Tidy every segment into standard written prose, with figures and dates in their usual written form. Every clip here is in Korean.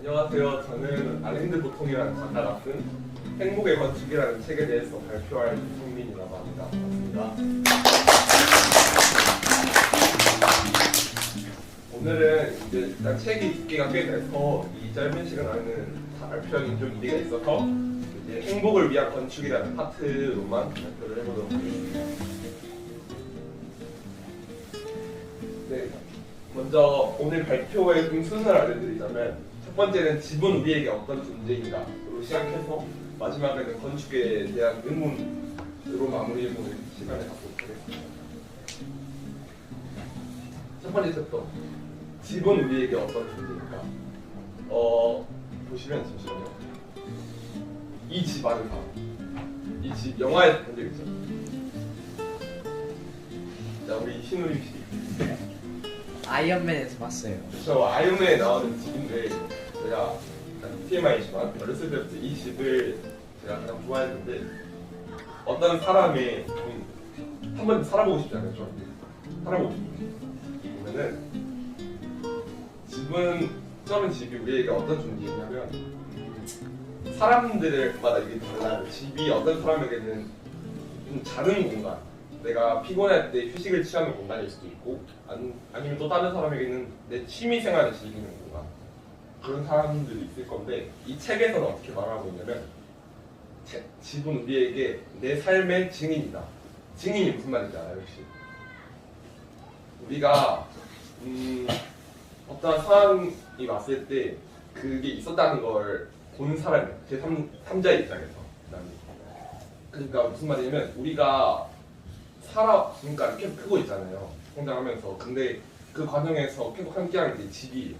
안녕하세요. 저는 알랜드 보통이라는 작가가 쓴 행복의 건축이라는 책에 대해서 발표할 성민이라고 합니다. 반갑습니다. 오늘은 이제 일단 책이 두께가 꽤 돼서 이 짧은 시간 안에는 다 발표하기 좀 무리가 있어서 이제 행복을 위한 건축이라는 파트로만 발표를 해보도록 하겠습니다. 네, 먼저 오늘 발표의 순서를 알려드리자면 첫 번째는 집은 우리에게 어떤 존재인가로 시작해서 마지막에는 건축에 대한 의문으로 마무리해보는 시간을 갖도록 하겠습니다. 첫 번째 챕터, 집은 우리에게 어떤 존재인가. 보시면 잠시만요. 이 집 아는 사람, 이 집 영화에 본 적 있죠? 자, 우리 신우림 씨. 아이언맨에서 봤어요. 저 아이언맨에 나오는 집인데 제가 TMI지만 어렸을 때부터 이 집을 제가 가장 좋아했는데 어떤 사람의 한 번 살아보고 싶지 않아요? 저 살아보고 싶어요. 보면은 저는 집이 우리에게 어떤 존재이냐면 사람들마다 이게 달라요. 집이 어떤 사람에게는 좀 자는 공간, 내가 피곤할 때 휴식을 취하는 공간일 수도 있고 아니면 또 다른 사람에게는 내 취미 생활을 즐기는 공간, 그런 사람들이 있을 건데 이 책에서는 어떻게 말하고 있냐면 집은 우리에게 내 삶의 증인이다. 증인이 무슨 말인지 알아요 혹시? 우리가 어떤 상황이 왔을 때 그게 있었다는 걸 본 사람, 제3자의 입장에서. 그러니까 무슨 말이냐면 우리가 그러니까 계속 크고 있잖아요. 성장하면서. 근데 그 과정에서 계속 함께하는 게 집이에요.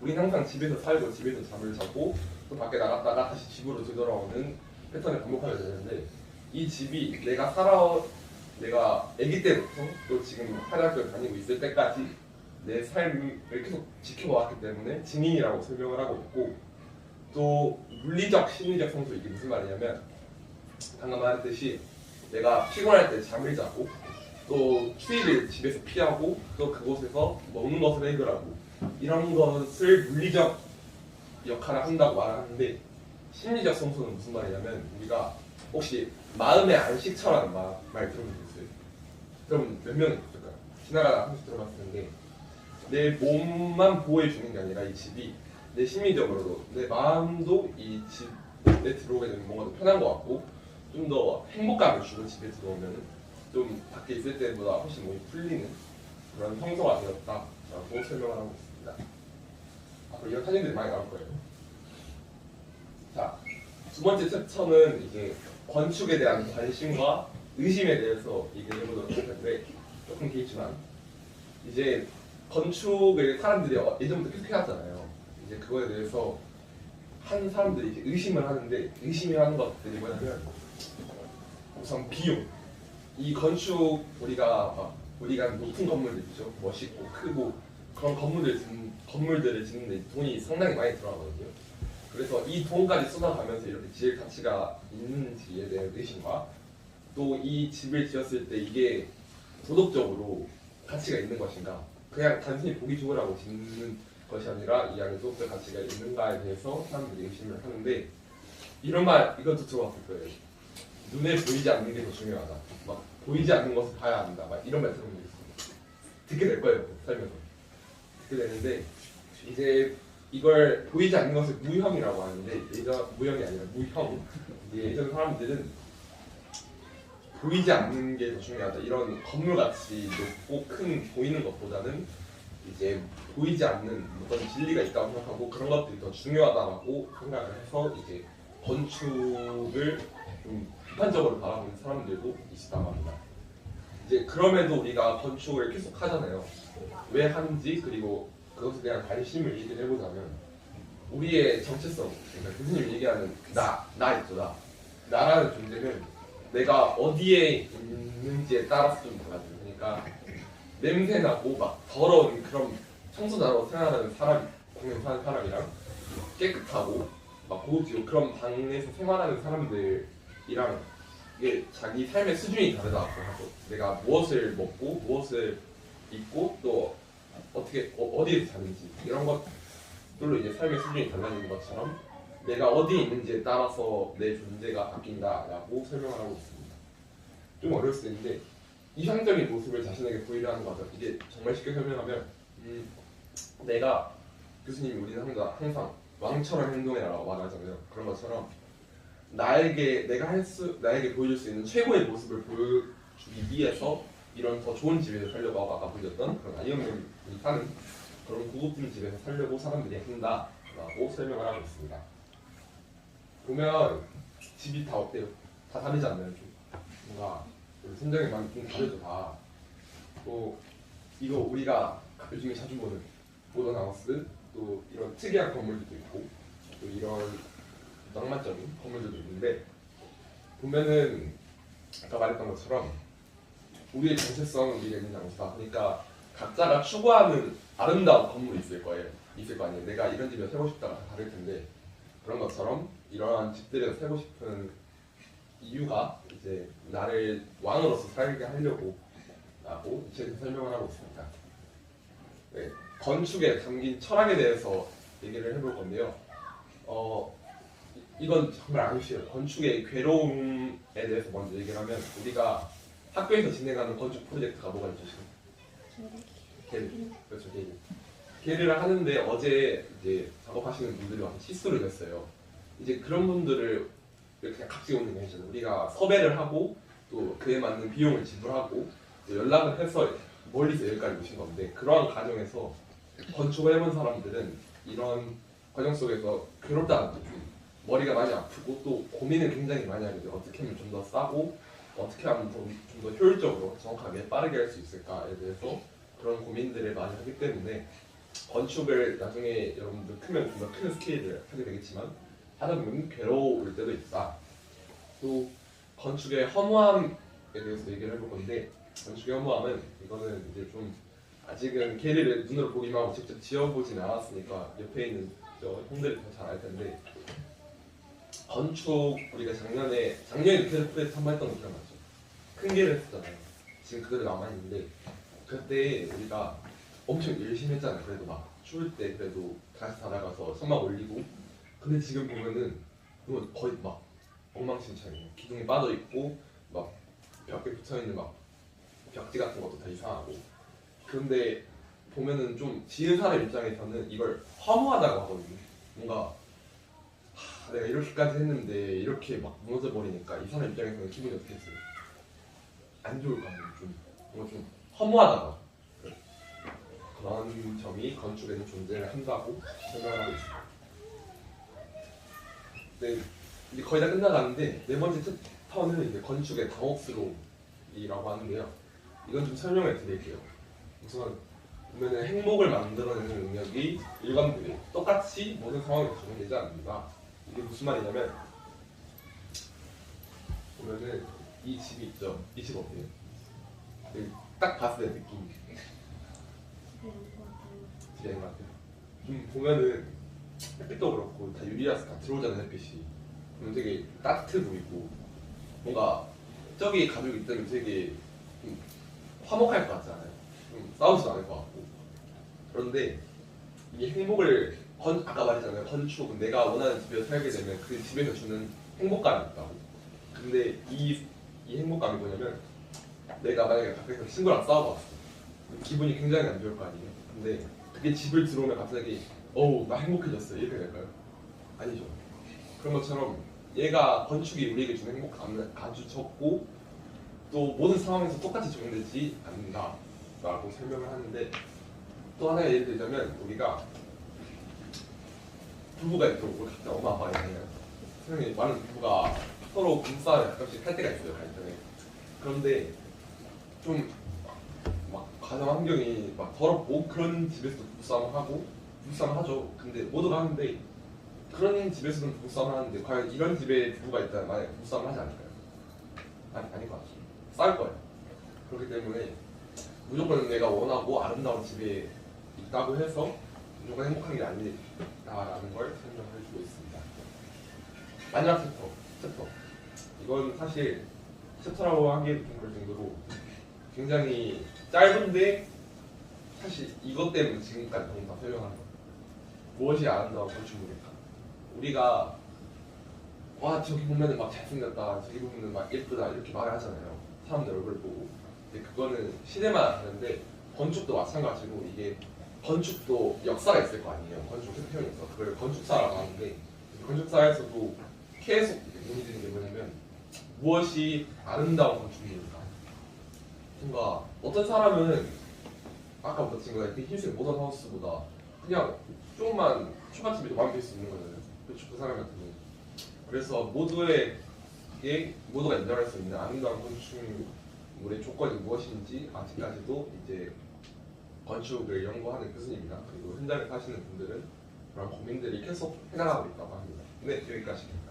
우리는 항상 집에서 살고 집에서 잠을 자고 또 밖에 나갔다가 다시 집으로 되돌아오는 패턴을 반복하게 되는데 이 집이 내가 아기 때부터 또 지금 학교를 다니고 있을 때까지 내 삶을 계속 지켜왔기 때문에 증인이라고 설명을 하고 있고, 또 물리적, 심리적 성소, 이게 무슨 말이냐면 방금 말했듯이 내가 피곤할 때 잠을 자고 또 추위를 집에서 피하고 또 그곳에서 먹는 것을 해결하고 이런 것을 물리적 역할을 한다고 말하는데, 심리적 성소는 무슨 말이냐면 우리가 혹시 마음의 안식처라는 말 들어본 적 있어요? 여러분 몇 명이 있을까요? 지나가다 한 번씩 들어봤을 텐데 내 몸만 보호해주는 게 아니라 이 집이 내 심리적으로도 내 마음도 이 집에 들어오게 되면 뭔가 더 편한 것 같고 좀 더 행복감을 주고 집에 들어오면 좀 밖에 있을 때보다 훨씬 몸이 풀리는 그런 성소가 되었다라고 설명을 하고 있습니다. 앞으로 이런 사진들이 많이 나올 거예요. 자, 두 번째 챕터는 이제 건축에 대한 관심과 의심에 대해서 얘기를 해보도록 할 텐데 조금 길지만 이제 건축을 사람들이 예전부터 계속 해왔잖아요. 이제 그거에 대해서 한 사람들이 이제 의심을 하는데, 의심이 하는 것들이 뭐냐면 우선 비용. 이 건축 우리가 높은 건물들 있죠. 멋있고 크고 그런 건물들을 짓는데 돈이 상당히 많이 들어가거든요. 그래서 이 돈까지 쏟아가면서 이렇게 지을 가치가 있는지에 대한 의심과 또 이 집을 지었을 때 이게 도덕적으로 가치가 있는 것인가, 그냥 단순히 보기 좋으라고 짓는 것이 아니라 이 안에 도덕적 가치가 있는가에 대해서 사람들이 의심을 하는데, 이런 말 이것도 들어봤을 거예요. 눈에 보이지 않는 게 더 중요하다. 막 보이지 않는 것을 봐야 한다. 막 이런 말 들어본 적 있어요. 듣게 될 거예요. 살면서 듣게 되는데 이제 이걸 보이지 않는 것을 무형이라고 하는데, 무형이 아니라 무형. 예전 사람들은 보이지 않는 게 더 중요하다. 이런 건물 가치 높고 큰 보이는 것보다는 이제 보이지 않는 어떤 진리가 있다고 생각하고 그런 것들이 더 중요하다고 생각을 해서 이제 건축을 좀 비판적으로 바라보는 사람들도 있다고 합니다. 이제 그럼에도 우리가 건축을 계속 하잖아요. 왜 하는지, 그리고 그것에 대한 관심을 얘기를 해보자면 우리의 정체성, 그러니까 교수님이 얘기하는 나 있죠. 나라는 존재는 내가 어디에 있는지에 따라서 좀 달라져요. 그러니까 냄새나고 막 더러운 그런 청소자로 생활하는 사람, 방에 사는 사람이랑 깨끗하고 막 고급지고 그런 방에서 생활하는 사람들이랑 이게 자기 삶의 수준이 다르다고 하고, 내가 무엇을 먹고 무엇을 입고 또 어떻게 어디에서 자는지 이런 것 별로 이제 삶의 수준이 달라지는 것처럼 내가 어디에 있는지에 따라서 내 존재가 바뀐다라고 설명을 하고 있습니다. 좀 어려울 수 있는데 이상적인 모습을 자신에게 보이려 하는 거죠. 이게 정말 쉽게 설명하면 내가 교수님이 우리는 항상 왕처럼 행동해라라고 말하잖아요. 그런 것처럼 나에게 보여줄 수 있는 최고의 모습을 보여주기 위해서 이런 더 좋은 집에서 살려고 하고 아까 보여줬던 그런 아이언맨이 사는 그런 고급진 집에서 살려고 사람들이 한다라고 설명을 하고 있습니다. 보면 집이 다 어때요? 다 다르지 않나요? 좀 뭔가 선정이 많이 좀 다르죠. 다. 또 이거 우리가 요즘에 자주 보는 모던 하우스, 또 이런 특이한 건물들도 있고, 또 이런 낭만적인 건물들도 있는데 보면은 아까 말했던 것처럼 우리의 정체성은 우리가 있는 장소다. 그러니까 각자가 추구하는 아름다운 건물이 있을 거 아니에요. 내가 이런 집에 살고 싶다가 다를 텐데 그런 것처럼 이러한 집들에서 살고 싶은 이유가 이제 나를 왕으로서 살게 하려고 라고 이 책에서 설명을 하고 있습니다. 네, 건축에 담긴 철학에 대해서 얘기를 해볼 건데요. 이건 정말 안 쉬워요. 건축의 괴로움에 대해서 먼저 얘기를 하면 우리가 학교에서 진행하는 건축 프로젝트가 뭐가 있죠 지금? 계획. 그렇죠, 계획. 계획을 하는데 어제 이제 작업하시는 분들이 와서 실수를 했어요. 이제 그런 분들을 이렇게 같이 오는 게 아니잖아요. 우리가 섭외를 하고 또 그에 맞는 비용을 지불하고 또 연락을 해서 멀리서 여기까지 오신 건데 그러한 과정에서 건축을 해본 사람들은 이런 과정 속에서 괴롭다는 게 좀 머리가 많이 아프고 또 고민을 굉장히 많이 하게 돼요. 어떻게 하면 좀 더 싸고 어떻게 하면 좀 더 효율적으로 정확하게 빠르게 할 수 있을까에 대해서 그런 고민들을 많이 하기 때문에 건축을 나중에 여러분들 크면 좀 더 큰 스케일을 하게 되겠지만 하다 보면 괴로울 때도 있다. 또 건축의 허무함에 대해서 얘기를 해볼 건데 건축의 허무함은 이거는 이제 좀 아직은 계리를 눈으로 보기만 하고 직접 지어보진 않았으니까 옆에 있는 저 형들이 더 잘 알 텐데 건축 우리가 작년에 뉴캐슬 프레스 한번 했던 거 기억나죠? 큰 계를 했었잖아요. 지금 그대로 남아있는데 그때 우리가 엄청 열심히 했잖아요. 그래도 막 추울 때 그래도 다시 달아가서 천막 올리고 근데 지금 보면은 그건 거의 막 엉망진창이에요. 기둥이 빠져있고 막 벽에 붙여있는 막 벽지 같은 것도 다 이상하고 그런데 보면은 좀 지은 사람 입장에서는 이걸 허무하다고 하거든요. 뭔가 내가 이렇게까지 했는데 이렇게 막 무너져 버리니까 이 사람 입장에서는 기분이 어떻겠어요? 안 좋을 거 아니에요. 좀 뭔가 좀 허무하다고 그런 점이 건축에는 존재를 한다고 설명을 하고 있습니다. 네, 이제 거의 다 끝나가는데 네 번째 챕터는 이제 건축의 당혹스러움이라고 하는데요. 이건 좀 설명을 드릴게요. 우선 보면은 행복을 만들어내는 능력이 일관되게 똑같이 모든 상황에 적용되지 않는다. 이게 무슨 말이냐면 보면은 이 집이 있죠. 이 집 어때요? 딱 봤을 때 느낌이 집인 것 같아요. 좀 보면은 햇빛도 그렇고 다 유리라서 다 들어오잖아요. 햇빛이 그럼 되게 따뜻해 보이고 뭔가 저기 가족이 있다면 되게 좀 화목할 것 같잖아요. 좀 싸우지도 않을 것 같고 그런데 이 행복을 아까 말했잖아요. 건축은 내가 원하는 집에서 살게 되면 그 집에서 주는 행복감이 있다고. 근데 이 행복감이 뭐냐면 내가 만약에 밖에서 친구랑 싸워봤어. 기분이 굉장히 안 좋을 거 아니에요. 근데 그게 집을 들어오면 갑자기 어우 나 행복해졌어 이렇게 될까요? 아니죠. 그런 것처럼 얘가 건축이 우리에게 주는 행복감은 아주 적고 또 모든 상황에서 똑같이 적용되지 않는다라고 설명을 하는데 또 하나의 예를 들자면 우리가 부부가 있고 각자 엄마 아빠가 있잖아요. 세상에 많은 부부가 서로 부부싸움을 가끔씩 할 때가 있어요. 갈등에. 그런데 좀 막 가정 환경이 막 더럽고 그런 집에서도 부부싸움을 하고 부부싸움을 하죠. 근데 모두가 하는데 그런 집에서는 부부싸움을 하는데 과연 이런 집에 부부가 있다면 만약에 부부싸움을 하지 않을까요? 아닐 것 같아요. 싸울 거예요. 그렇기 때문에 무조건 내가 원하고 아름다운 집에 있다고 해서 무조건 행복한 게 아니다라는 걸 설명해 주고 있습니다. 마지막 챕터. 이건 사실 챕터라고 하기에도 좀 그럴 정도로 굉장히 짧은데 사실 이것 때문에 지금까지 너무 다 설명하는 거예요. 무엇이 아름다운 건축물일까? 우리가 와 저기 보면은 막 잘생겼다, 저기 보면은 막 예쁘다 이렇게 말을 하잖아요. 사람들 얼굴 보고. 근데 그거는 시대마다 다른데 건축도 마찬가지고 이게 건축도 역사가 있을 거 아니에요. 건축 수평에서 그걸 건축사라고 하는데 건축사에서도 계속 논의되는 게 뭐냐면 무엇이 아름다운 건축물일까? 뭔가 어떤 사람은 아까부터 친구가 이렇게 흰색 모던 하우스보다 그냥 조금만 초가집이 더 마음에 들 수 있는 거잖아요. 그 사람 같은 경우. 그래서 모두가 인정할 수 있는 아름다운 건축물의 조건이 무엇인지 아직까지도 이제 건축을 연구하는 교수님이나 그리고 현장에 사시는 분들은 그런 고민들이 계속 해나가고 있다고 합니다. 네, 여기까지입니다.